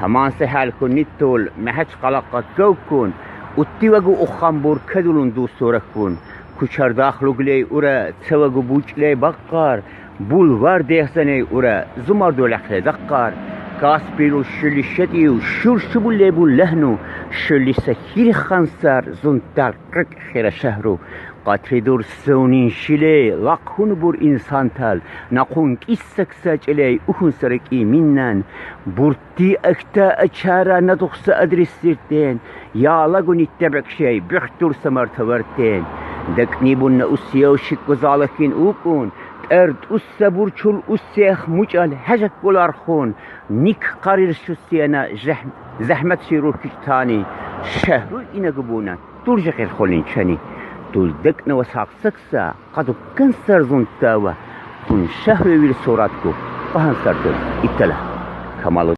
همان سهل كن نتول محج قلقة كوكون اتوغو اخنبور كدولون دوستوركون كوچر داخلوگ لی اورا تسوغو بوچ لی بقار بولوار دهزنی اورا زمار دولخ دقار كاسبيلو شلي شدي وشور شبو ليبو لهنو شلي سكير خنصر زنتر قرق خير شهرو قطر دور سونين شلي لقهون بور انسان تال نقون كيسك ساجلي اخون سرقي منن بورتي اكتا اچارا ندخس ادرس سيرتين يا لغو نتبعك شي بيختور سمر تورتين دكنيبون نأسيو شكو زالكين اوكون ارد السبور چول السيخ مجال هجك بولارخون نيك قرير شسينا زحمت شيرور كتاني شهرو إنا قبونا ترجع غير خولين شاني تول دكنا وساق سكسا قدو كنسر زنتاوا تون شهر ويل صوراتكو فهن سرتو اتلا كمالو